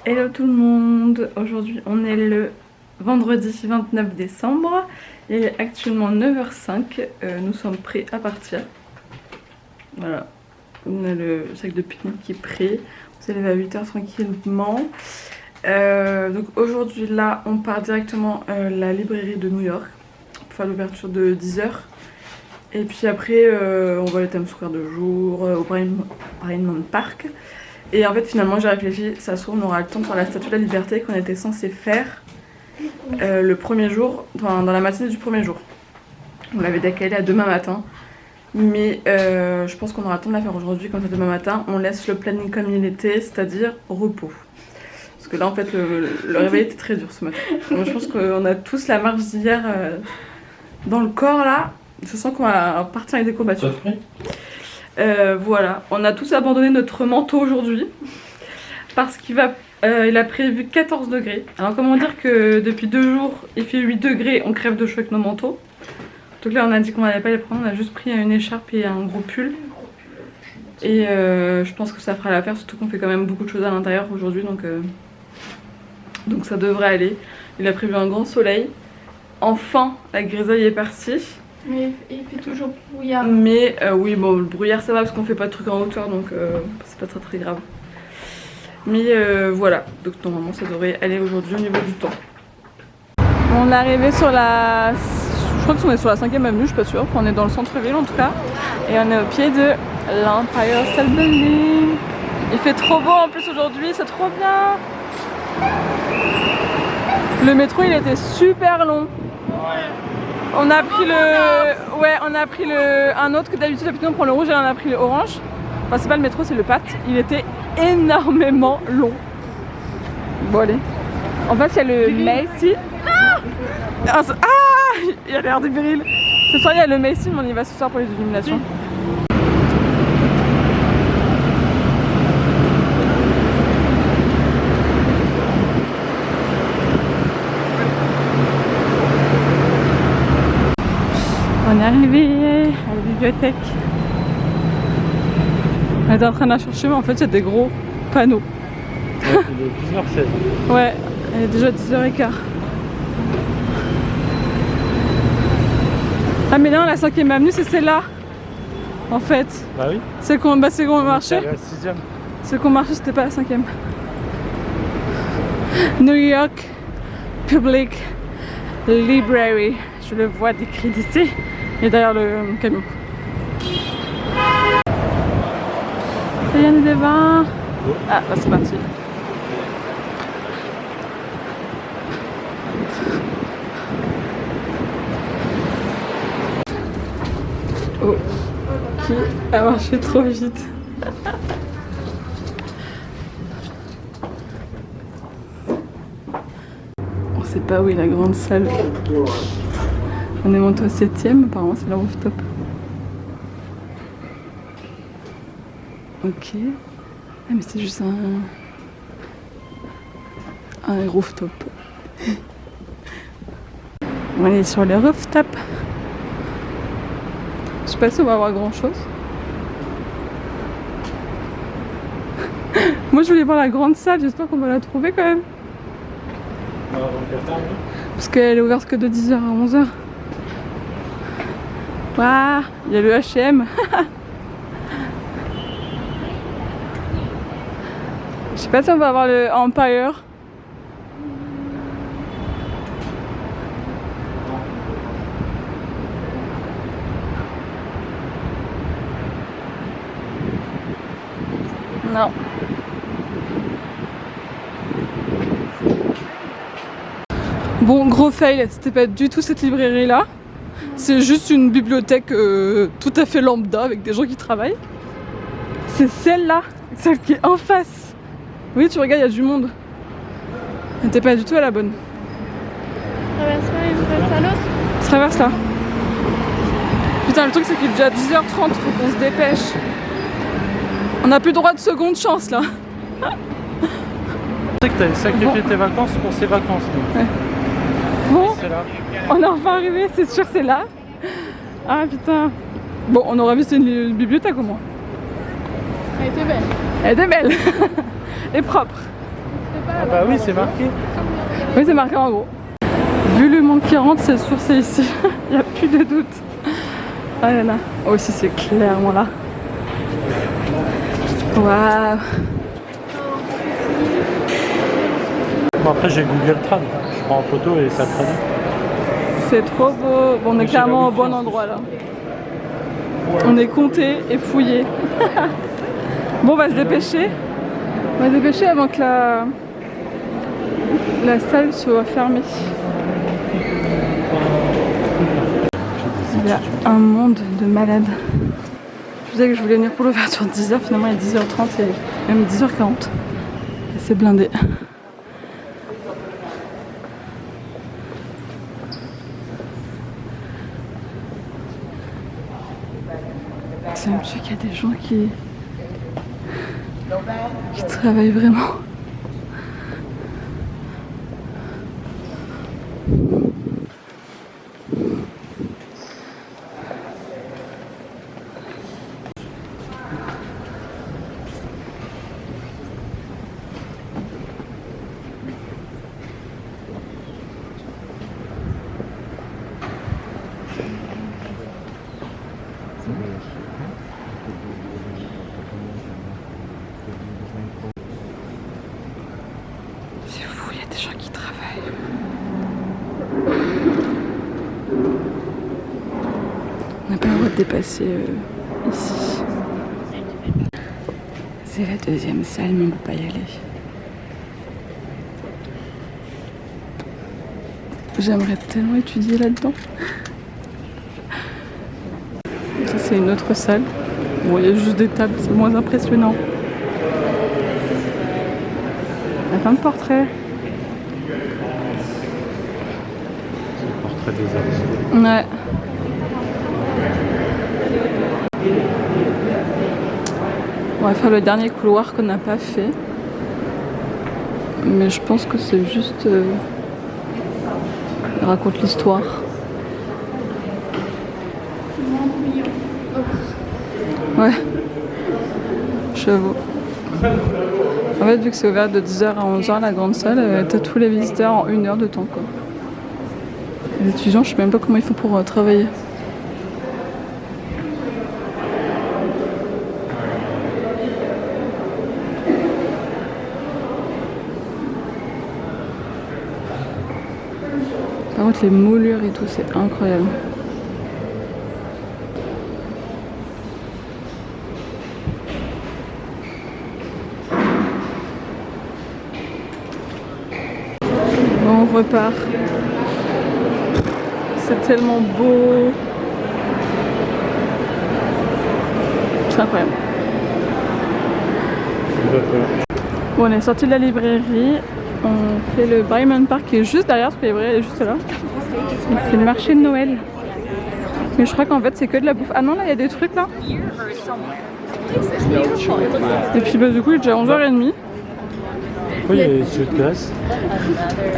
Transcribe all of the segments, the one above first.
Hello tout le monde, aujourd'hui on est le vendredi 29 décembre, il est actuellement 9h05, nous sommes prêts à partir. Voilà, on a le sac de pique-nique qui est prêt, vous allez à 8h tranquillement. Donc aujourd'hui là on part directement à la librairie de New York pour faire l'ouverture de 10h. Et puis après on va aller à Times Square de jour, au Bryant Park. Et en fait finalement j'ai réfléchi, ça se trouve on aura le temps de faire la statue de la liberté qu'on était censé faire le premier jour, enfin dans la matinée du premier jour. On l'avait décalé à demain matin, mais je pense qu'on aura le temps de la faire aujourd'hui, comme ça demain matin on laisse le planning comme il était, c'est-à-dire repos. Parce que là en fait le réveil était très dur ce matin. Donc, je pense qu'on a tous la marche d'hier dans le corps là, je sens qu'on va partir avec des courbatures. Voilà, on a tous abandonné notre manteau aujourd'hui parce qu'il a prévu 14 degrés. Alors comment dire que depuis 2 jours il fait 8 degrés, on crève de chaud avec nos manteaux. Donc là on a dit qu'on n'allait pas les prendre, on a juste pris une écharpe et un gros pull. Et je pense que ça fera l'affaire, surtout qu'on fait quand même beaucoup de choses à l'intérieur aujourd'hui, donc ça devrait aller. Il a prévu un grand soleil. Enfin la grisaille est partie. Mais il fait toujours brouillard. Mais oui, bon, le brouillard ça va parce qu'on fait pas de trucs en hauteur, donc c'est pas très grave. Mais voilà, donc normalement ça devrait aller aujourd'hui au niveau du temps. On est arrivé sur la... Je crois qu'on est sur la 5e avenue, je suis pas sûre. Enfin, on est dans le centre-ville en tout cas. Et on est au pied de l'Empire State Building. Il fait trop beau en plus aujourd'hui, c'est trop bien. Le métro il était super long. On a pris un autre que d'habitude on prend le rouge et on a pris le orange. Enfin c'est pas le métro, c'est le PAT. Il était énormément long. Bon allez. En fait il y a le Macy. Ah, il a l'air débile. Ce soir il y a le Macy, mais on y va ce soir pour les illuminations. On est arrivé à la bibliothèque. On est en train de la chercher, mais en fait il y a des gros panneaux. Ouais, il est 10h16. Ouais, il est déjà 10h15. Ah mais là la 5e avenue c'est celle-là. En fait. Bah oui. C'est qu'on marchait. La 6e. C'est qu'on marchait, c'était pas la 5e. New York Public Library. Je le vois décrit d'ici. Et derrière le camion. Il y a des vins. Ah, là c'est parti. Oh, qui a marché trop vite. On sait pas où est la grande salle. On est monté au 7e, apparemment c'est la rooftop. Ok. Ah mais c'est juste un rooftop. On est sur le rooftop. Je sais pas si on va avoir grand chose. Moi je voulais voir la grande salle, j'espère qu'on va la trouver quand même. Parce qu'elle est ouverte que de 10h à 11h. Waouh, il y a le H&M. Je sais pas si on va avoir le Empire. Non. Bon, gros fail, c'était pas du tout cette librairie là. C'est juste une bibliothèque tout à fait lambda avec des gens qui travaillent. C'est celle-là, celle qui est en face. Oui, tu regardes, il y a du monde. Elle n'était pas du tout à la bonne. Traverse là, il traverse à l'autre. On traverse là. Putain, le truc c'est qu'il est déjà 10h30, faut qu'on se dépêche. On n'a plus droit de seconde chance là. Tu sais que t'as sacrifié tes vacances pour ces vacances. Donc. Ouais. Bon, c'est là. on est enfin arrivé, c'est sûr c'est là. Ah putain. Bon, on aura vu c'est une bibliothèque au moins. Elle était belle. Elle était belle. Et propre. C'était Ah bah oui, c'est marqué. Oui, c'est marqué en gros. Vu le monde qui rentre, c'est sûr c'est ici. Il n'y a plus de doute. Ah là là. Oh, si c'est clairement là. Waouh. Bon, après j'ai Google Trad. Je prends en photo et ça traduit. C'est trop beau. Bon, on est clairement au bon endroit là. On est compté et fouillé. Bon, on va se dépêcher. On va se dépêcher avant que la salle soit fermée. Il y a un monde de malades. Je disais que je voulais venir pour l'ouverture de 10h, finalement il est 10h30 et même 10h40. Et c'est blindé. C'est un truc qu'il y a des gens qui travaillent vraiment. C'est fou, il y a des gens qui travaillent. On n'a pas le droit de dépasser ici. C'est la deuxième salle, mais on ne peut pas y aller. J'aimerais tellement étudier là-dedans. Ça, c'est une autre salle. Bon, il y a juste des tables, c'est moins impressionnant. Il y a plein de portraits. C'est le portrait des artistes. Ouais. On va faire le dernier couloir qu'on n'a pas fait. Mais je pense que c'est juste... il raconte l'histoire. Ouais. J'avoue. En fait, vu que c'est ouvert de 10h à 11h, la grande salle, t'as tous les visiteurs en 1 heure de temps, quoi. Les étudiants, je sais même pas comment ils font pour travailler. Par contre, les moulures et tout, c'est incroyable. Bon, on repart. C'est tellement beau. C'est incroyable. Bon, on est sorti de la librairie. On fait le Bryman Park qui est juste derrière, parce que la librairie elle est juste là. C'est le marché de Noël. Mais je crois qu'en fait c'est que de la bouffe. Ah non, là il y a des trucs là. Et puis bah, du coup il est déjà 11h30. Oui, il y a des jeux de glace.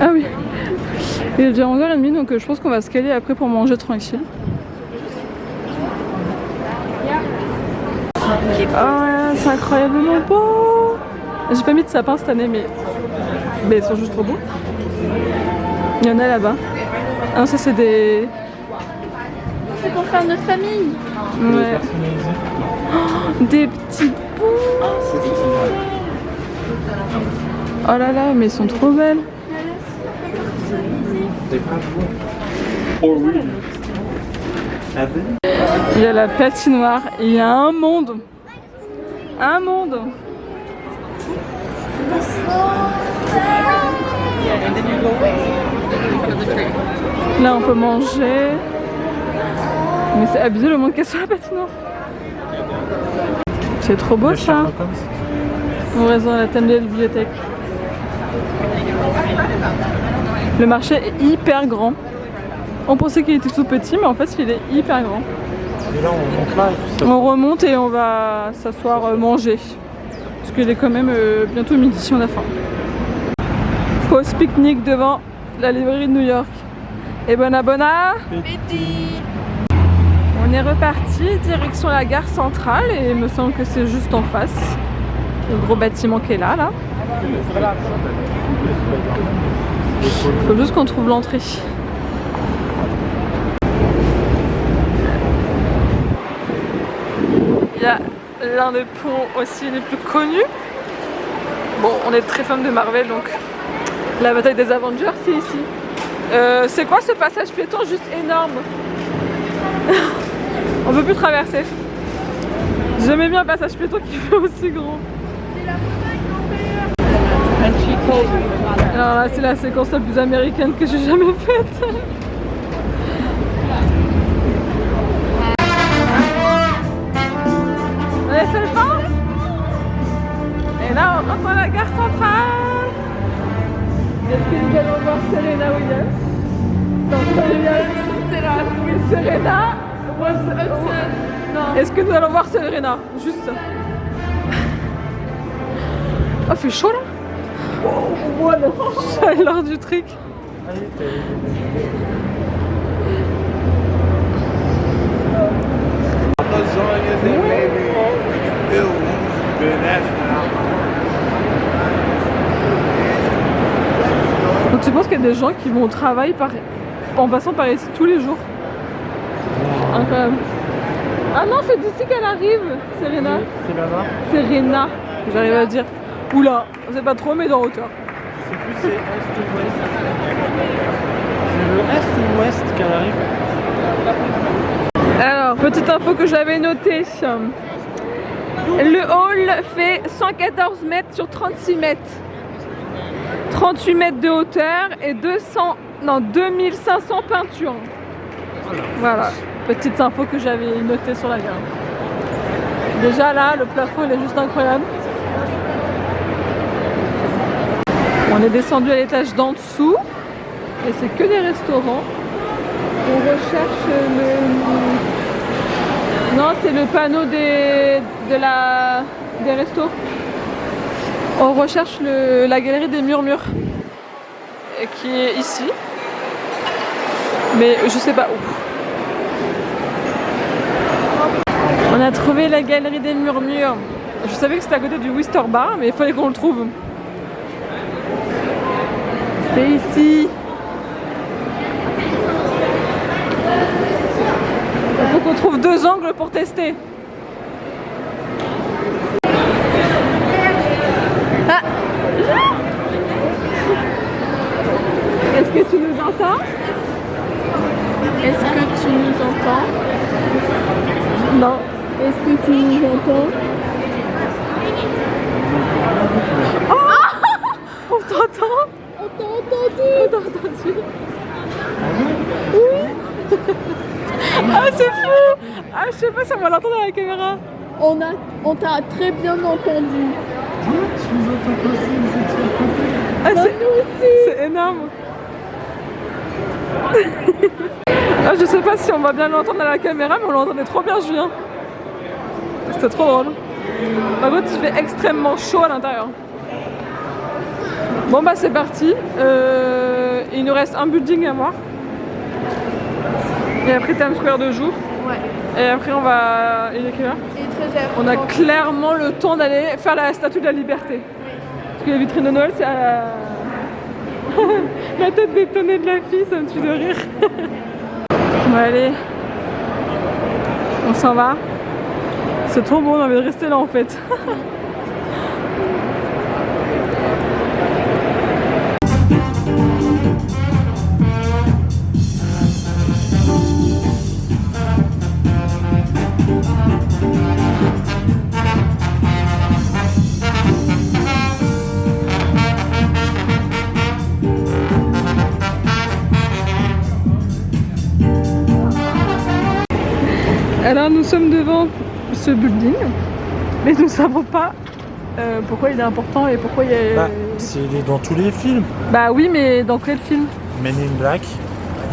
Ah oui. Il est déjà 11h30 donc je pense qu'on va se caler après pour manger tranquille. Ah, c'est incroyablement beau. J'ai pas mis de sapin cette année mais ils sont juste trop beaux. Il y en a là-bas. Ah non, ça c'est des... C'est pour faire notre famille. Ouais. Oh, des petites boules. Oh là là, mais ils sont trop belles. Il y a la patinoire et il y a un monde. Un monde. Là on peut manger. Mais c'est abusé le monde qu'il y a sur la patinoire. C'est trop beau ça. On reste dans la thème de la bibliothèque. Le marché est hyper grand. On pensait qu'il était tout petit mais en fait il est hyper grand. Et là on monte là et puis ça... On remonte et on va s'asseoir manger. Parce qu'il est quand même bientôt midi si on a faim. Pause pique-nique devant la librairie de New York. Et bon appétit. On est reparti direction la gare centrale et il me semble que c'est juste en face. Le gros bâtiment qui est là. Faut juste qu'on trouve l'entrée. Il y a l'un des ponts aussi les plus connus. Bon, on est très fan de Marvel, donc la bataille des Avengers, c'est ici. C'est quoi ce passage piéton juste énorme? On peut plus traverser. J'aimais bien un passage piéton qui fait aussi grand. Alors là, c'est la séquence la plus américaine que j'ai jamais faite. Allez, c'est le temps. Et là, on rentre dans la gare centrale. Est-ce que nous allons voir Serena Williams? Serena. Est-ce que nous allons voir Serena? Juste ça. Oh, il fait chaud là. Voilà. J'ai l'heure du truc. Donc tu penses qu'il y a des gens qui vont au travail en passant par ici tous les jours? Incroyable. Ah non, c'est d'ici qu'elle arrive, Serena. C'est là-bas. Serena, j'arrive à dire. Oula, c'est pas trop, mais dans hauteur. Je sais plus c'est est ou ouest. C'est le est ou ouest qu'elle arrive. Alors, petite info que j'avais notée. Le hall fait 114 mètres sur 36 mètres. 38 mètres de hauteur et 2500 peintures. Voilà, petite info que j'avais notée sur la gare. Déjà là, le plafond il est juste incroyable. On est descendu à l'étage d'en dessous et c'est que des restaurants. On recherche le... Non, c'est le panneau des restos. On recherche la galerie des murmures qui est ici. Mais je sais pas où. On a trouvé la galerie des murmures. Je savais que c'était à côté du Wister Bar, mais il fallait qu'on le trouve. C'est ici. Il faut qu'on trouve 2 angles pour tester. Ah. Est-ce que tu nous entends? Est-ce que tu nous entends? Non. Est-ce que tu nous entends? Oh on t'entend? On t'a entendu? On t'a entendu? Oui. Ah c'est fou! Ah je sais pas si on va l'entendre à la caméra. On t'a très bien entendu. Ah, c'est énorme. Ah, je sais pas si on va bien l'entendre à la caméra, mais on l'entendait trop bien, Julien. C'était trop drôle. Par contre, il fait extrêmement chaud à l'intérieur. Bon bah c'est parti. Il nous reste un building à voir. Et après Times Square de jour. Ouais. Et après on va... Il est quelle heure? Il est 13h. On a clairement le temps d'aller faire la statue de la liberté. Parce que la vitrine de Noël c'est à la... la tête détonnée de la fille, ça me tue de rire. Bon allez. On s'en va. C'est trop beau, on a envie de rester là en fait. Alors nous sommes devant ce building, mais nous ne savons pas pourquoi il est important et pourquoi il y a... Bah, il est dans tous les films. Bah oui, mais dans quel film? Men in Black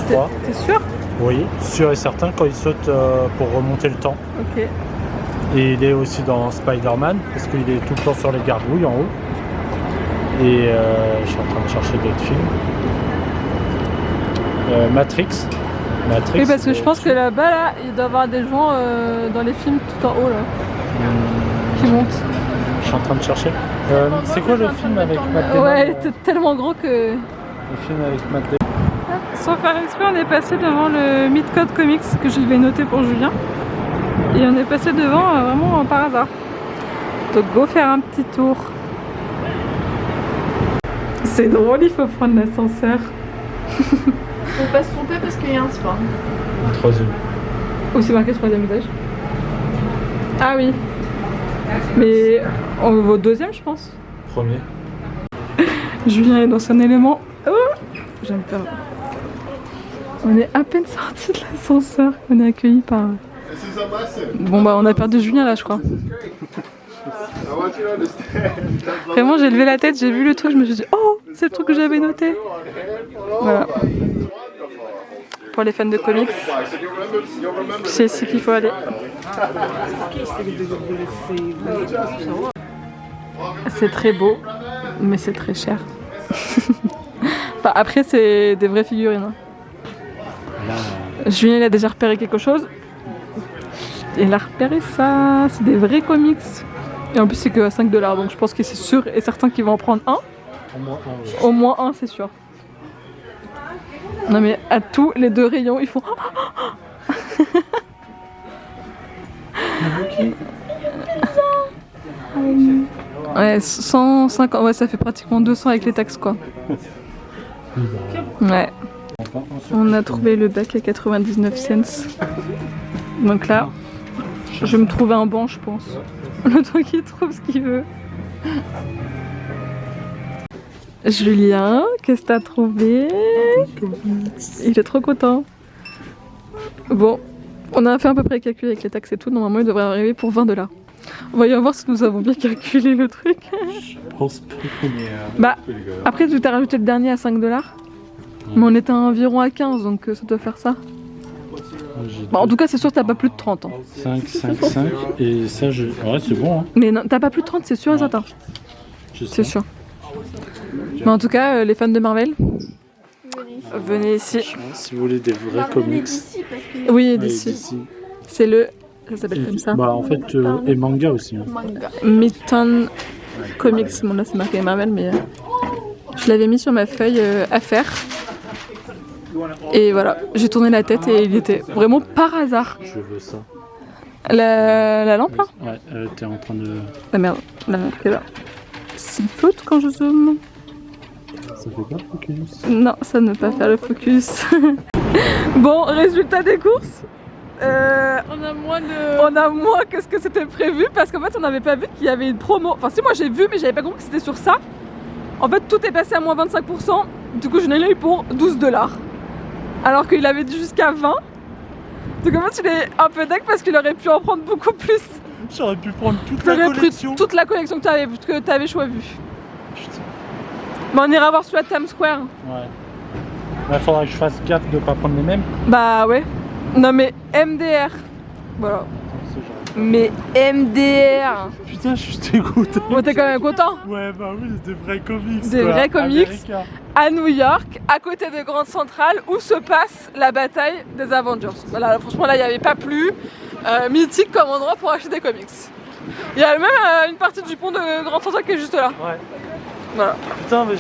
3. T'es sûr? Oui, sûr et certain quand il saute pour remonter le temps. Ok. Et il est aussi dans Spider-Man, parce qu'il est tout le temps sur les gargouilles en haut. Et je suis en train de chercher d'autres films. Matrix. Oui, parce que je pense que là-bas, là, il doit y avoir des gens dans les films tout en haut, là, qui montent. Je suis en train de chercher. C'est quoi le film avec Matt Damon? Ouais, t'es tellement gros que... Le film avec Matt Damon. Sans faire exprès, on est passé devant le Midcode Comics que je vais noter pour Julien. Et on est passé devant vraiment par hasard. Donc go faire un petit tour. C'est drôle, il faut prendre l'ascenseur. Faut pas se tromper parce qu'il y a un spa. Troisième. Ou c'est marqué 3e étage. Ah oui. Mais on va au 2e je pense. Premier. Julien est dans son élément. Oh, j'aime pas. On est à peine sorti de l'ascenseur. On est accueilli par... Bon bah on a perdu Julien là je crois. Vraiment j'ai levé la tête, j'ai vu le truc, je me suis dit oh c'est le truc que j'avais noté. Voilà. Pour les fans de comics, c'est ici qu'il faut aller. C'est très beau, mais c'est très cher. Enfin, après c'est des vraies figurines. Julien il a déjà repéré quelque chose. Il a repéré ça, c'est des vrais comics. Et en plus c'est que à 5 $, donc je pense que c'est sûr et certain qu'ils vont en prendre un. Au moins un, c'est sûr. Non mais à tous les 2 rayons, ils font... Ouais, 150, ouais ça fait pratiquement 200 avec les taxes quoi. Ouais. On a trouvé le bac à 99 cents. Donc là, je vais me trouver un banc je pense. Le temps qu'il trouve ce qu'il veut. Julien, qu'est-ce que t'as trouvé? Il est trop content. Bon, on a fait à peu près le calcul avec les taxes et tout. Normalement, il devrait arriver pour 20 $. On va y voir si nous avons bien calculé le truc. Je pense pas qu'on est... Bah, après, tu t'as rajouté le dernier à 5 $. Mais on était environ à 15, donc ça doit faire ça. Bah, en tout cas, c'est sûr que t'as pas plus de 30. Hein. 5, 5, 5. Et ça, je... ouais, c'est bon. Hein. Mais t'as pas plus de 30, c'est sûr et certain. C'est sûr. Mais en tout cas, les fans de Marvel, venez ici. Si vous voulez des vrais comics. Oui, d'ici. C'est le... Ça s'appelle comme ça. Bah en fait, et manga aussi. Hein. Midtown Comics. Bon là c'est marqué Marvel, mais je l'avais mis sur ma feuille à faire. Et voilà, j'ai tourné la tête et il était vraiment par hasard. Je veux ça. La lampe là? Ouais, t'es en train de... La merde, la lampe est là. C'est flotte quand je zoome. Ça fait pas focus. Non, ça ne veut pas faire le focus. Bon, résultat des courses. On a moins que ce que c'était prévu parce qu'en fait on n'avait pas vu qu'il y avait une promo. Enfin si moi j'ai vu mais j'avais pas compris que c'était sur ça. En fait tout est passé à moins 25%. Du coup je n'ai eu pour 12 $. Alors qu'il avait dit jusqu'à 20. Donc en fait il est un peu deck parce qu'il aurait pu en prendre beaucoup plus. J'aurais pu prendre toute la collection. Pris toute la collection que t'avais choisi. Putain. Mais on ira voir celui-là de Times Square. Ouais. Bah faudrait que je fasse gaffe de pas prendre les mêmes. Bah ouais. Non mais MDR. Voilà. Mais MDR. Putain, je suis dégoûté. Bon, t'es quand même content? Ouais, bah oui, des vrais comics. Des vrais comics America. À New York, à côté de Grand Central, où se passe la bataille des Avengers. Voilà, franchement, là, il n'y avait pas plus mythique comme endroit pour acheter des comics. Il y a même une partie du pont de Grand Central qui est juste là. Ouais. Voilà. Putain, mais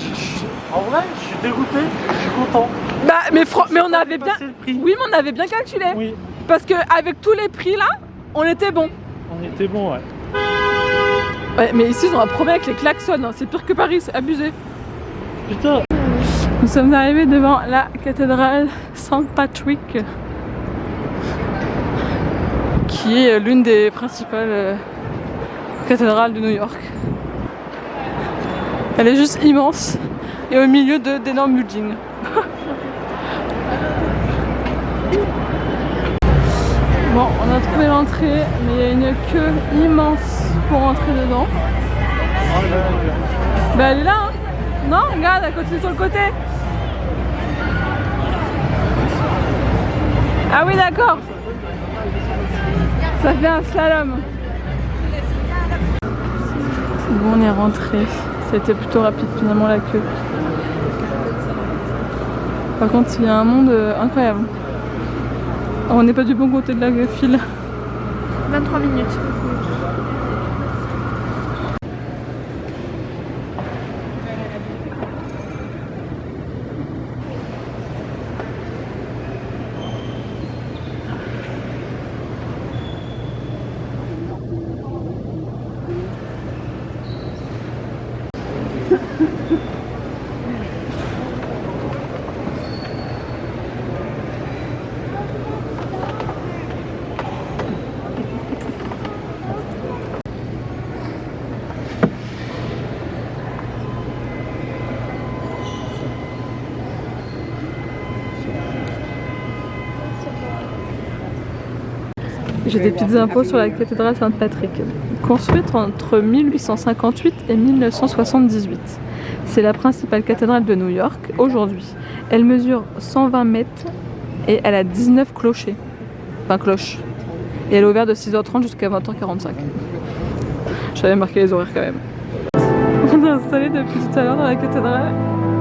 en vrai, je suis dégoûté, je suis content. Bah, mais on avait bien. Oui, mais on avait bien calculé. Oui. Parce qu'avec tous les prix là, on était bon. On était bon, ouais. Ouais, mais ici ils ont un problème avec les klaxons, hein. C'est pire que Paris, c'est abusé. Putain. Nous sommes arrivés devant la cathédrale Saint Patrick, qui est l'une des principales cathédrales de New York. Elle est juste immense et au milieu d'énormes buildings. Bon, on a trouvé l'entrée, mais il y a une queue immense pour entrer dedans. Bah elle est là, hein. Non, regarde, elle continue sur le côté. Ah oui, d'accord. Ça fait un slalom. Bon, on est rentré. C'était plutôt rapide finalement la queue. Par contre, il y a un monde incroyable. On n'est pas du bon côté de la file. 23 minutes. J'ai des petites infos sur la cathédrale Saint-Patrick. Construite entre 1858 et 1978. C'est la principale cathédrale de New York aujourd'hui. Elle mesure 120 mètres et elle a 19 clochers. Enfin cloches. Et elle est ouverte de 6h30 jusqu'à 20h45. J'avais marqué les horaires quand même. On est installé depuis tout à l'heure dans la cathédrale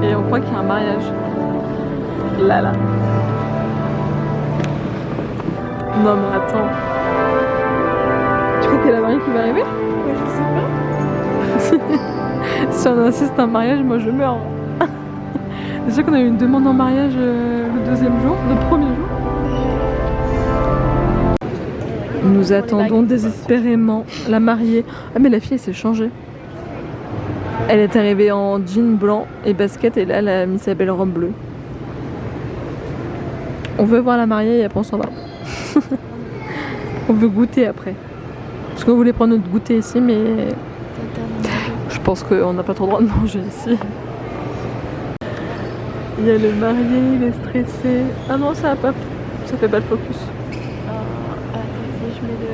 et on croit qu'il y a un mariage. Là. Non mais attends. Tu crois qu'il y a la mariée qui va arriver? Je sais pas. Si on insiste à un mariage, moi je meurs. Déjà qu'on a eu une demande en mariage le deuxième jour, le premier jour. Nous attendons désespérément la mariée. Ah mais la fille elle s'est changée. Elle est arrivée en jean blanc et basket et là elle a mis sa belle robe bleue. On veut voir la mariée et après on s'en va. On veut goûter après. Parce qu'on voulait prendre notre goûter ici mais je pense qu'on n'a pas trop le droit de manger ici. Il y a le marié, il est stressé. Ah non ça fait pas le focus. Si je mets le...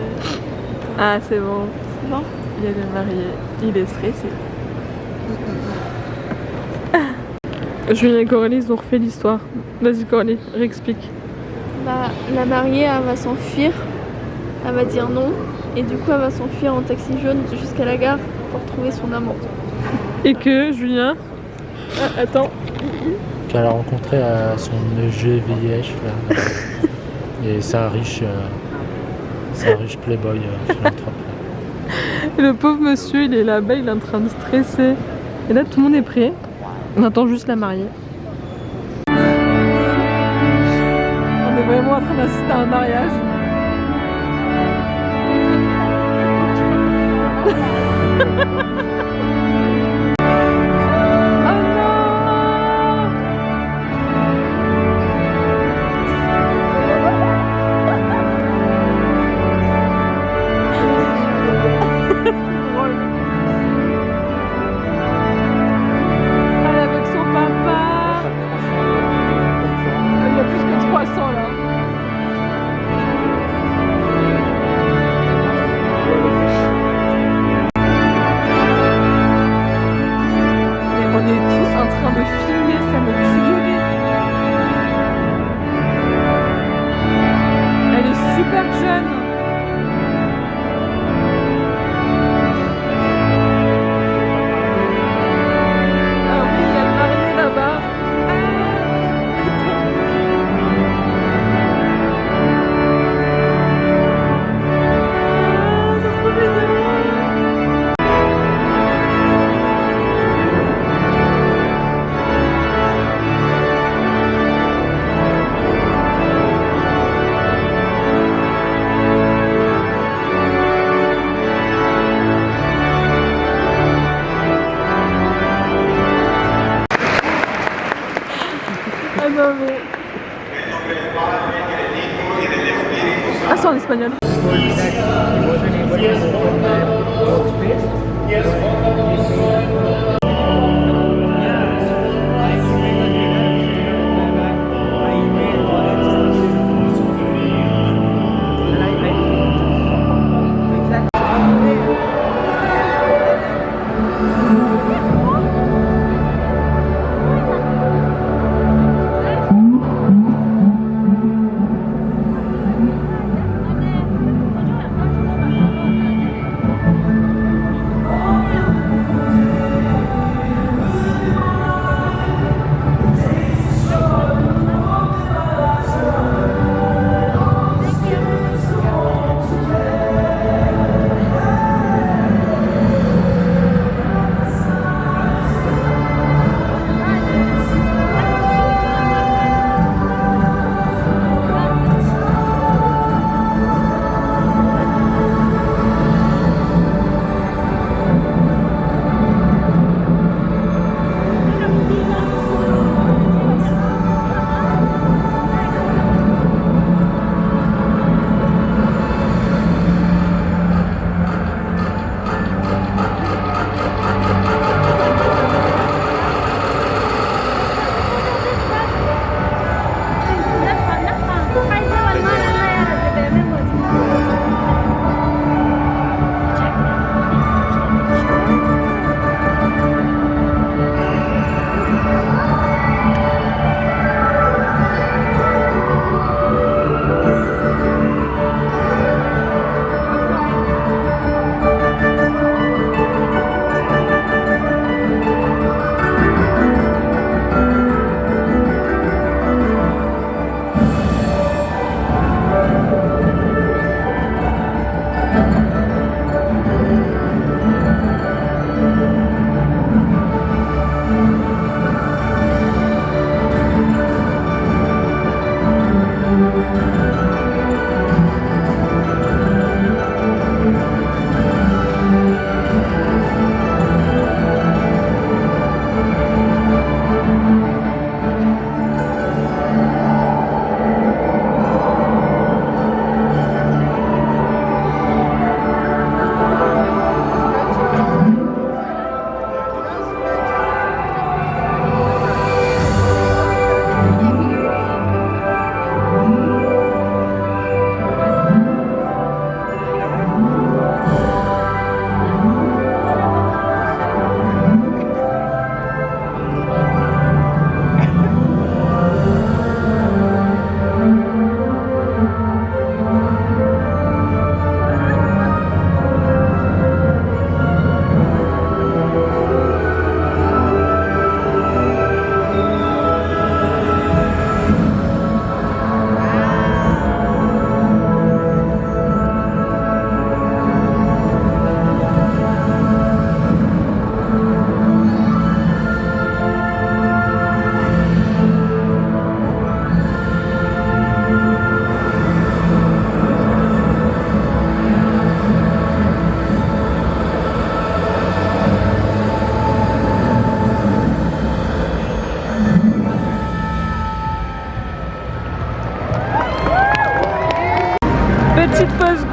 Ah c'est bon. C'est bon. Il y a le marié, il est stressé. Julien et Coralie ils ont refait l'histoire. Vas-y Coralie, réexplique. Bah, la mariée elle va s'enfuir, elle va dire non et du coup elle va s'enfuir en taxi jaune jusqu'à la gare pour trouver son amant. Et que Julien... Ah, attends. Qu'elle a rencontré son EGVIH là. Et c'est un riche playboy philanthrope. Et le pauvre monsieur il est là-bas, il est en train de stresser. Et là tout le monde est prêt. On attend juste la mariée. On est vraiment en train d'assister à un mariage. Ah, c'est en espagnol.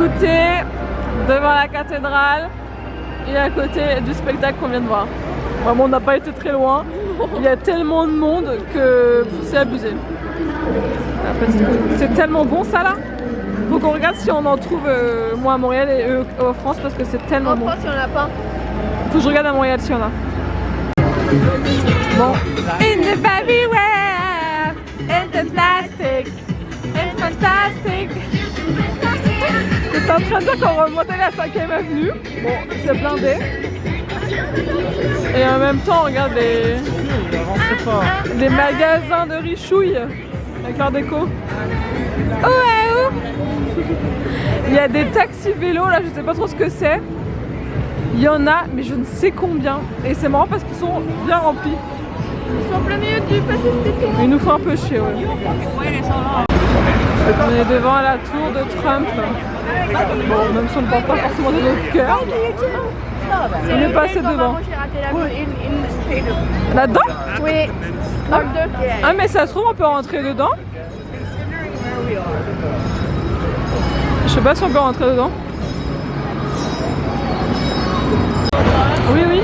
goûter devant la cathédrale et à côté du spectacle qu'on vient de voir. Vraiment, on n'a pas été très loin. Il y a tellement de monde que c'est abusé. C'est tellement bon ça là. Faut qu'on regarde si on en trouve moi à Montréal et eux en France parce que c'est tellement bon. En France, il n'y en a pas. Faut que je regarde à Montréal s'il y en a. Bon. In the everywhere, in the plastic, it's fantastic. J'étais en train de dire qu'on remontait la 5e avenue. Bon, c'est blindé. Et en même temps, on regarde des magasins de richouilles avec leur déco. Oh, ouais, oh. Il y a des taxis vélos là, je sais pas trop ce que c'est. Il y en a, mais je ne sais combien. Et c'est marrant parce qu'ils sont bien remplis. Ils sont en plein milieu du Pacifique. Ils nous font un peu chier, ouais. On est devant la tour de Trump. Bon, même si on ne porte pas forcément de notre cœur. On est passé devant. Là-dedans? Oui. Ah, mais ça se trouve, on peut rentrer dedans? Je sais pas si on peut rentrer dedans. Oui, oui.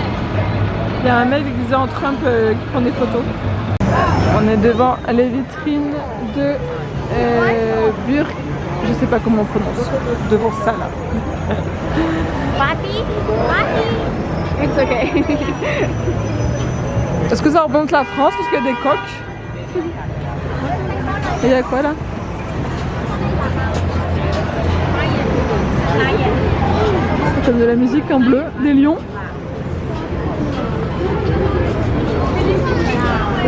Il y a un mec déguisé en Trump qui prend des photos. On est devant les vitrines de Burg. Je sais pas comment on prononce. Devant ça là. Papi, papi. It's okay. Est-ce que ça remonte la France parce qu'il y a des coques? Et il y a quoi là? C'est comme de la musique en bleu, des lions.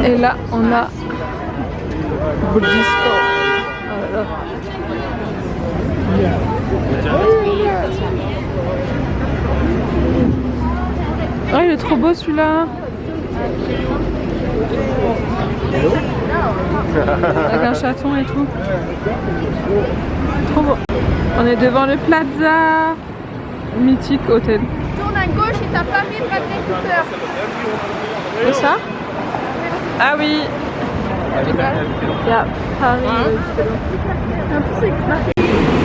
Et là on a Disco. Oh là là. Oh, il est trop beau celui-là. Avec un chaton et tout. Trop beau. On est devant le Plaza Mythique Hôtel. Tourne à gauche et t'as Paris Bradley Cooper. C'est ça? Ah oui. Il y a Paris.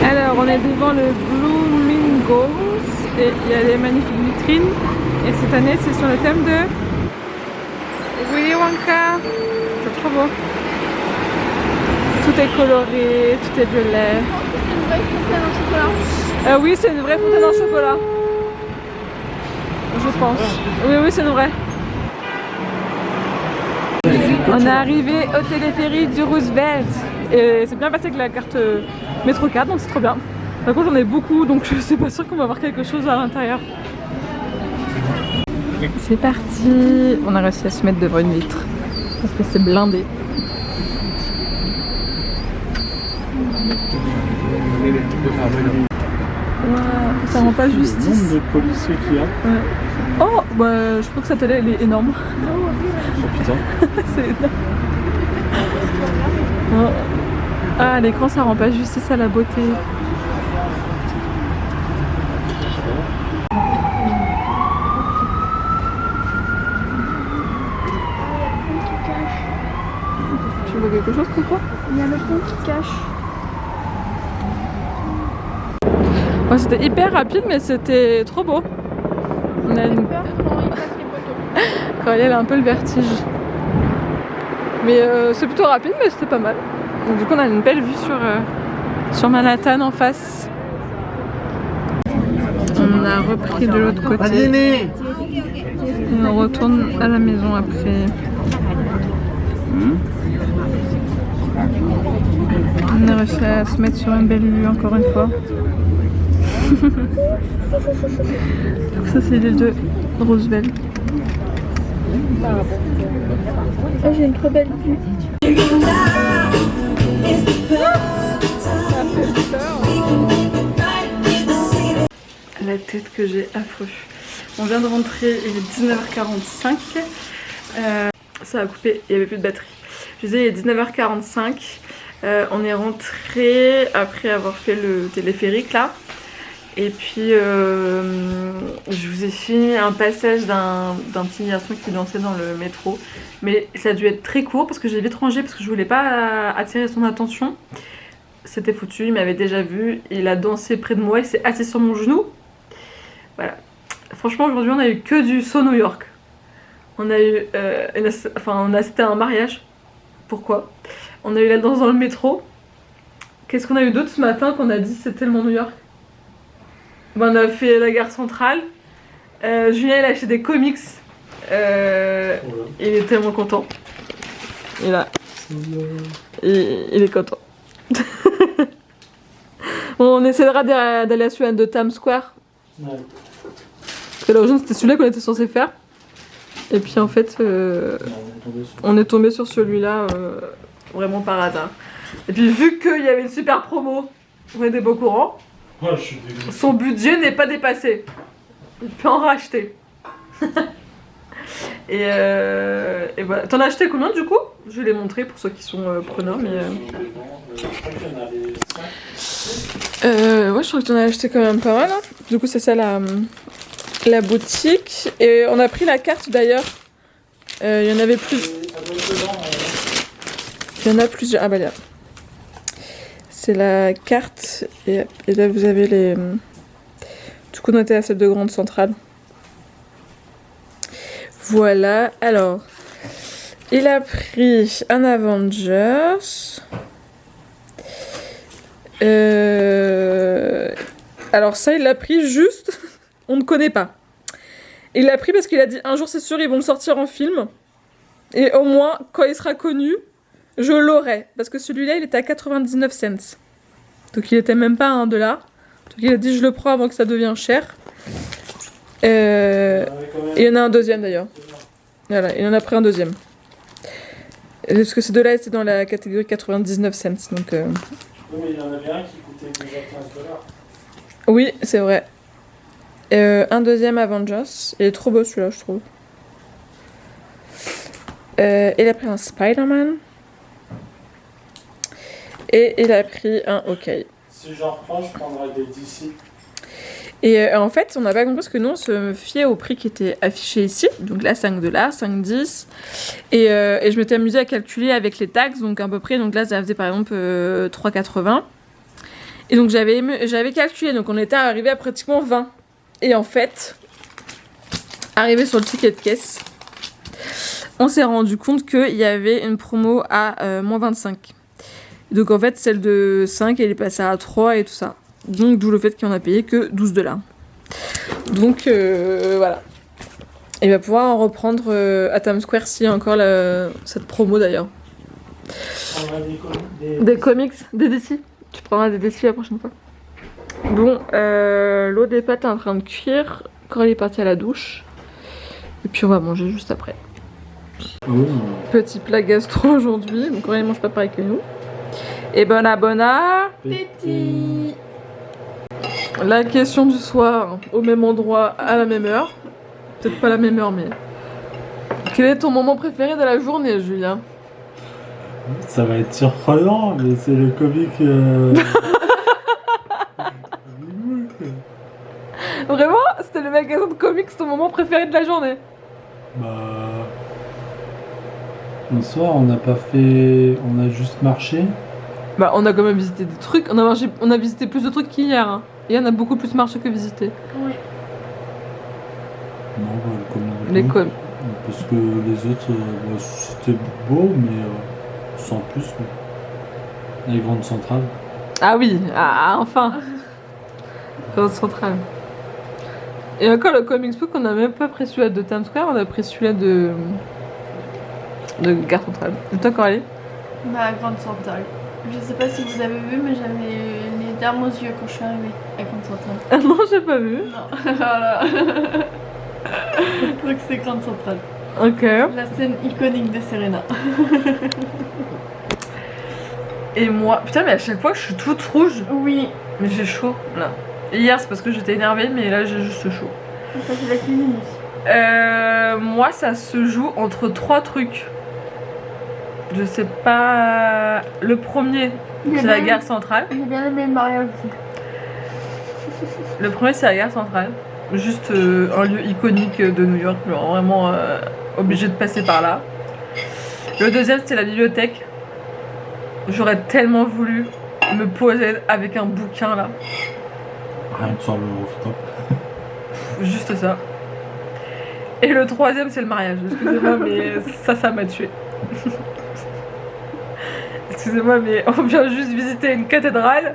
Alors on est devant le Bloomingdale's et il y a des magnifiques vitrines. Et cette année c'est sur le thème de Willy Wonka. C'est trop beau. Tout est coloré, tout est violet. C'est une vraie fontaine en chocolat. Oui, c'est une vraie fontaine en chocolat. Je pense. Oui, oui, c'est une vraie. On est arrivé au téléphérique du Roosevelt. Et c'est bien passé avec la carte métro 4, donc c'est trop bien. Par contre, j'en ai beaucoup, donc je suis pas sûre qu'on va voir quelque chose à l'intérieur. C'est parti. On a réussi à se mettre devant une vitre. Parce que c'est blindé. Wow, ça rend pas justice. Le nombre de policiers qu'il y a. Ouais. Oh, bah je crois que cette télé elle est énorme. Oh putain. C'est énorme. Oh. Ah, l'écran ça rend pas justice à la beauté. Tu vois quelque chose, Coco? Il y a le pont qui cache. Ouais, c'était hyper rapide, mais c'était trop beau. On a une... Quand elle a un peu le vertige. Mais c'est plutôt rapide, mais c'était pas mal. Donc, du coup, on a une belle vue sur Manhattan en face. On a repris de l'autre côté. On retourne à la maison après. On a réussi à se mettre sur une belle vue encore une fois. Donc ça c'est l'île de Roosevelt. Ah, j'ai une trop belle vue. La tête que j'ai affreux. On vient de rentrer, il est 19h45. Ça a coupé, il n'y avait plus de batterie. Je disais il est 19h45. On est rentré après avoir fait le téléphérique là. Et puis je vous ai filmé un passage d'un petit garçon qui dansait dans le métro. Mais ça a dû être très court parce que j'ai vite rangé parce que je voulais pas attirer son attention. c'était foutu, il m'avait déjà vu, il a dansé près de moi, il s'est assis sur mon genou. Voilà. Franchement, aujourd'hui, on a eu que du saut New York. On a eu, on a assisté à un mariage. Pourquoi? On a eu la danse dans le métro. Qu'est-ce qu'on a eu d'autre ce matin qu'on a dit c'est tellement New York? On a fait la gare centrale. Julien, il a acheté des comics. Il est tellement content. Il est content. On essaiera d'aller à celui de Times Square. Ouais. Parce que l'origine c'était celui-là qu'on était censé faire. Et puis en fait, on est tombé sur celui-là vraiment par hasard. Et puis vu qu'il y avait une super promo, on était pas au courant. Ouais, je suis dégoûté. Son budget n'est pas dépassé. Il peut en racheter. Et voilà. T'en as acheté combien du coup? Je vais les montrer pour ceux qui sont preneurs. Mais ouais, je crois que t'en as acheté quand même pas mal. Hein. Du coup, c'est ça la boutique. Et on a pris la carte d'ailleurs. Il y en avait plus. Il y en a plusieurs. Ah bah là. C'est la carte. Et là, vous avez les. Du coup, on était à celle de Grande Centrale. Voilà, alors, il a pris un Avengers. Alors ça, il l'a pris juste, on ne connaît pas. Il l'a pris parce qu'il a dit un jour c'est sûr ils vont le sortir en film. Et au moins, quand il sera connu, je l'aurai. Parce que celui-là, il était à 99 cents. Donc il était même pas à $1. Donc il a dit je le prends avant que ça devienne cher. Et il y en a un deuxième d'ailleurs. Voilà, il en a pris un deuxième. Parce que ces deux-là étaient dans la catégorie 99 cents. Donc, Oui, mais il y en avait un qui coûtait déjà $15. oui, c'est vrai. Un deuxième Avengers. Il est trop beau celui-là, je trouve. Il a pris un Spider-Man. Et il a pris un Hawkeye. Si j'en reprends, je prendrai des DC. Et en fait, on n'a pas compris parce que nous, on se fiait au prix qui était affiché ici. Donc là, 5 $, 5,10. Et je m'étais amusée à calculer avec les taxes, donc à peu près. Donc là, ça faisait par exemple 3,80. Et donc j'avais calculé, donc on était arrivé à pratiquement 20. Et en fait, arrivé sur le ticket de caisse, on s'est rendu compte qu'il y avait une promo à moins 25. Donc en fait, celle de 5, elle est passée à 3 et tout ça. Donc d'où le fait qu'on a payé que 12 $. Donc voilà. Il va pouvoir en reprendre à Times Square s'il y a encore cette promo d'ailleurs. Des comics, des DC. Tu prendras des DC la prochaine fois. Bon, l'eau des pâtes est en train de cuire quand il est parti à la douche. Et puis on va manger juste après. Petit plat gastro aujourd'hui, donc on ne mange pas pareil que nous. Et bon appétit. La question du soir, au même endroit, à la même heure. Peut-être pas la même heure, mais... Quel est ton moment préféré de la journée, Julien? Ça va être surprenant, mais c'est le comic... Vraiment? C'était le magasin de comics ton moment préféré de la journée? Bah... Le soir, on n'a pas fait... On a juste marché. Bah, on a quand même visité des trucs. On a visité plus de trucs qu'hier. Hein. Et on a beaucoup plus marché que visité. Oui. Non, bah, le comic. Les comics. Parce que les autres, bah, c'était beau, mais sans plus. Quoi. La Grande Centrale. Ah oui, enfin. Grande Centrale. Et encore le Comics Book, on n'a même pas pris celui-là de Times Square, on a pris celui-là de Gare Centrale. Et toi, Coralie? Bah, Grande Centrale. Je sais pas si vous avez vu, mais j'avais les larmes aux yeux quand je suis arrivée à Grande Centrale. Ah non, j'ai pas vu. Non, voilà. Donc c'est Grande Centrale. Ok. La scène iconique de Serena. Et moi, putain, mais à chaque fois, je suis toute rouge. Oui. Mais j'ai chaud, là. Et hier, c'est parce que j'étais énervée, mais là, j'ai juste chaud. Ça c'est la cuisine aussi. Moi, ça se joue entre 3 trucs. Je sais pas. Le premier, c'est la gare centrale. J'ai bien aimé le mariage aussi. Le premier, c'est la gare centrale. Juste un lieu iconique de New York, genre vraiment obligé de passer par là. Le deuxième, c'est la bibliothèque. J'aurais tellement voulu me poser avec un bouquin là. Rien que sur le rooftop. Juste ça. Et le troisième, c'est le mariage. Excusez-moi, mais ça m'a tué. Excusez-moi, mais on vient juste visiter une cathédrale.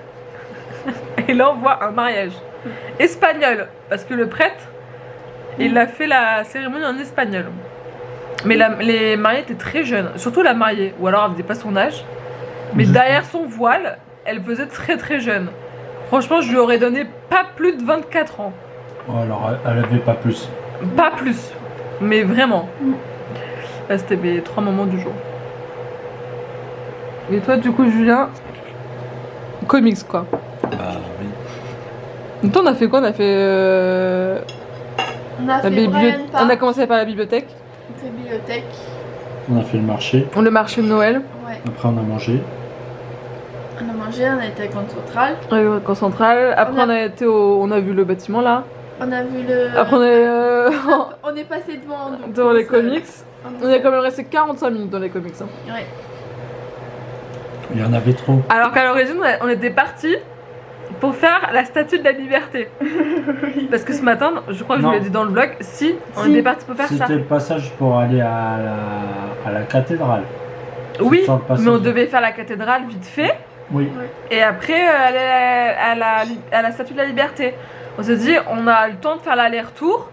Et là, on voit un mariage. Espagnol. Parce que le prêtre, il a fait la cérémonie en espagnol. Mais les mariés étaient très jeunes. Surtout la mariée. Ou alors, elle faisait pas son âge. Mais derrière son voile, elle faisait très très jeune. Franchement, je lui aurais donné pas plus de 24 ans. Oh, alors, elle avait pas plus. Pas plus, mais vraiment. Là, c'était mes 3 moments du jour. Et toi, du coup, Julien, comics quoi. Bah oui. Donc, toi, on a fait quoi? On a fait On a la fait bibliothèque. Brian On a Park, commencé par la bibliothèque. on fait bibliothèque. On a fait le marché. Le marché de Noël. Ouais. Après, on a mangé. On a mangé, on a été à Grande Centrale. Au camp central. Après, on a été on a vu le bâtiment là. On a vu le. Après, on est On est passé devant. Donc dans les on comics. On est est quand même resté 45 minutes dans les comics. Hein. Ouais. Il y en avait trop. Alors qu'à l'origine, on était partis pour faire la statue de la liberté. Parce que ce matin, je crois que je vous l'ai dit dans le vlog, on était partis pour faire ça. C'était le passage pour aller à la cathédrale. Oui, Sur le passage. mais on devait faire la cathédrale vite fait. Oui. Et après, aller à la statue de la liberté. On s'est dit, on a le temps de faire l'aller-retour.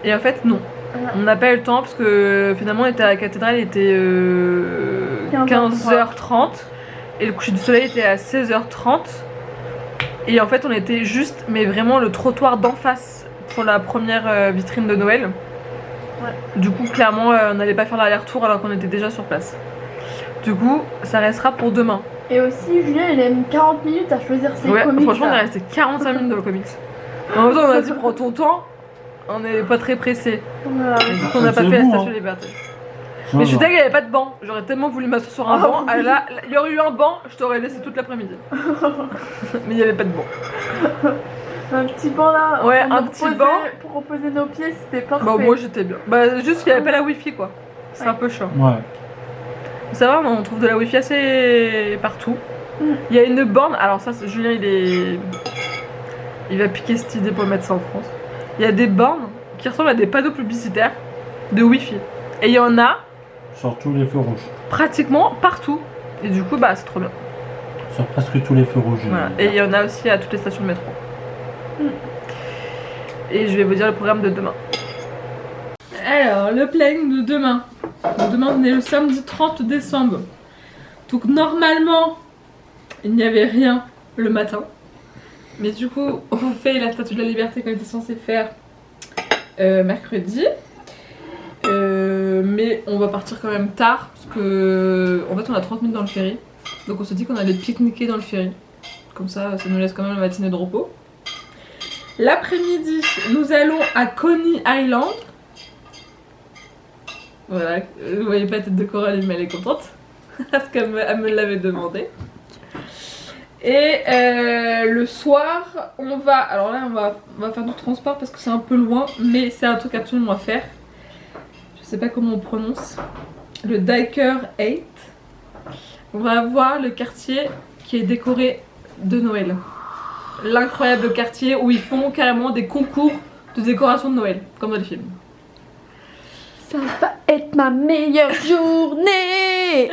Et en fait, non. Voilà. On n'a pas eu le temps parce que finalement, on était à la cathédrale, il était 15h30. Et le coucher du soleil était à 16h30. Et en fait, on était juste, mais vraiment le trottoir d'en face pour la première vitrine de Noël. Ouais. Du coup, clairement, on n'allait pas faire l'aller-retour alors qu'on était déjà sur place. Du coup, ça restera pour demain. Et aussi, Julien, il a mis 40 minutes à choisir ses Ouais, comics. franchement, on là. est resté 45 minutes dans le comics. En même temps, on a dit prends ton temps, on n'est pas très pressé. Voilà. Et du coup, on n'a pas C'est fait la bon, statue hein. de la liberté. Mais je suis dingue, il n'y avait pas de banc. J'aurais tellement voulu m'asseoir sur un banc. oui. Là, il y aurait eu un banc, je t'aurais laissé toute l'après-midi. Mais il n'y avait pas de banc. Un petit banc là. Ouais, pour un nous petit reposer- banc. Pour reposer nos pieds, c'était parfait. Bah, moi j'étais bien. Bah, juste qu'il n'y avait pas la wifi quoi. C'est un peu chiant. Ouais. Ça va, on trouve de la wifi assez partout. Il y a une borne, alors ça, Julien il va piquer cette idée pour mettre ça en France. Il y a des bornes qui ressemblent à des panneaux publicitaires de wifi. Et il y en a Sur tous les feux rouges. pratiquement partout. Et du coup, bah c'est trop bien. Sur presque tous les feux rouges. Voilà. Et il y en a aussi à toutes les stations de métro. Et je vais vous dire le programme de demain. Alors, le planning de demain. Donc, demain, on est le samedi 30 décembre. Donc, normalement, il n'y avait rien le matin. Mais du coup, on fait la statue de la liberté qu'on était censé faire mercredi. Mais on va partir quand même tard. Parce que, en fait, on a 30 minutes dans le ferry. Donc, on se dit qu'on allait pique-niquer dans le ferry. Comme ça nous laisse quand même la matinée de repos. L'après-midi, nous allons à Coney Island. Voilà, vous voyez pas la tête de Coralie, mais elle est contente. Parce qu'elle me l'avait demandé. Et le soir, on va... Alors là, on va faire du transport parce que c'est un peu loin. Mais c'est un truc absolument à faire. Je sais pas comment on prononce. Le Diker 8. On va voir le quartier qui est décoré de Noël. L'incroyable quartier où ils font carrément des concours de décoration de Noël, comme dans les films. Ça va être ma meilleure journée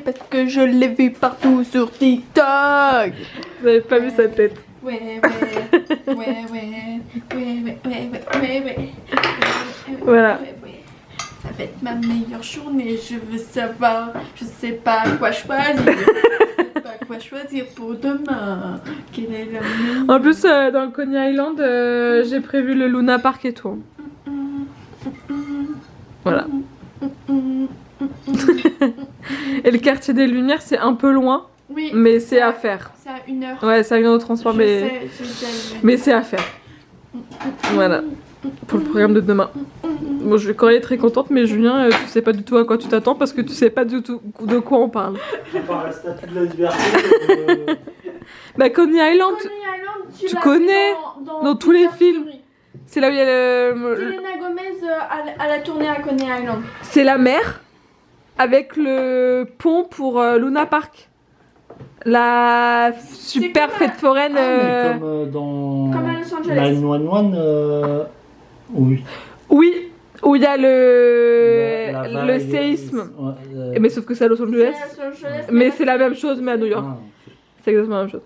parce que je l'ai vu partout sur TikTok. Vous avez pas vu sa tête. Ouais. Voilà. Ça va être ma meilleure journée, je veux savoir, je sais pas quoi choisir. Je sais pas quoi choisir pour demain. Quelle est la meilleure... En plus, dans le Coney Island, j'ai prévu le Luna Park et tout. Voilà. Et le quartier des Lumières, c'est un peu loin, Oui, mais c'est à faire. c'est à 1 heure. Ouais, c'est à une heure de transport, Je mais... sais, j'ai déjà vu. Mais c'est à faire. Voilà. Pour le programme de demain. Bon, Coralie est très contente, mais Julien, tu sais pas du tout à quoi tu t'attends parce que tu sais pas du tout de quoi on parle. À part la statue de la liberté. Bah, Coney Island, Coney Island, tu l'as connais vu dans tous les plusieurs films. séries. c'est là où il y a le... Selena Gomez à la tournée à Coney Island. C'est la mer avec le pont pour Luna Park. La super comme fête foraine. Mais comme dans Comme à Los Angeles. 911, oui. Oui, où il y a La le vague, séisme. ouais, Mais sauf que c'est à Los Angeles. C'est à Los Angeles, Mais c'est la même chose, mais à New York. ah, ok. C'est exactement la même chose.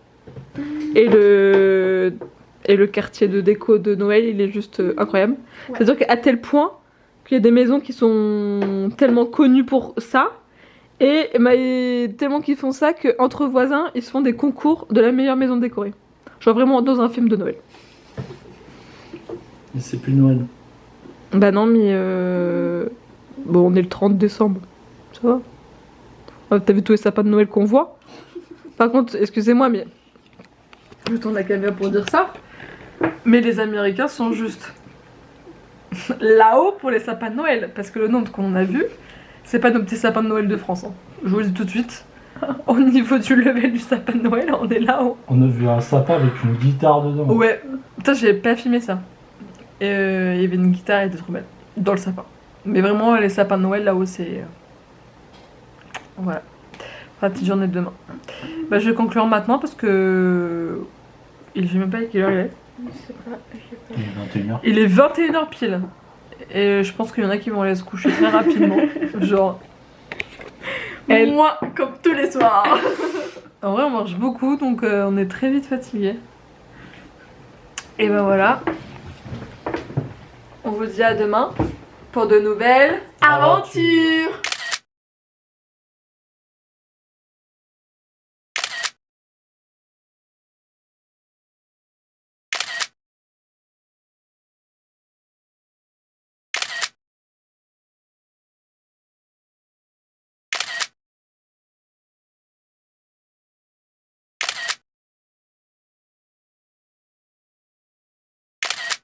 Et le quartier de déco de Noël, il est juste incroyable. Ouais. C'est-à-dire qu'à tel point qu'il y a des maisons qui sont tellement connues pour ça, et tellement qu'ils font ça qu'entre voisins, ils se font des concours de la meilleure maison décorée. Genre vraiment dans un film de Noël. Mais c'est plus Noël. Bah non, mais bon, on est le 30 décembre. Ça va. T'as vu tous les sapins de Noël qu'on voit? Par contre, excusez-moi, mais je tourne la caméra pour dire ça. Mais les Américains sont juste là-haut pour les sapins de Noël. Parce que le nombre qu'on a vu, c'est pas nos petits sapins de Noël de France. Hein. Je vous le dis tout de suite. Au niveau du level du sapin de Noël, on est là-haut. On a vu un sapin avec une guitare dedans. Ouais. Putain, j'avais pas filmé ça. Et il y avait une guitare et des trop belle dans le sapin. Mais vraiment, les sapins de Noël là-haut, c'est. Voilà. La petite journée de demain. Bah, je vais conclure maintenant parce que. Je sais même pas à quelle heure il est. Il est 21h. Il est 21h pile. Et je pense qu'il y en a qui vont aller se coucher très rapidement. Genre. Moi, comme tous les soirs. En vrai, on mange beaucoup donc on est très vite fatigué. Et ben voilà. On vous dit à demain pour de nouvelles Aventure.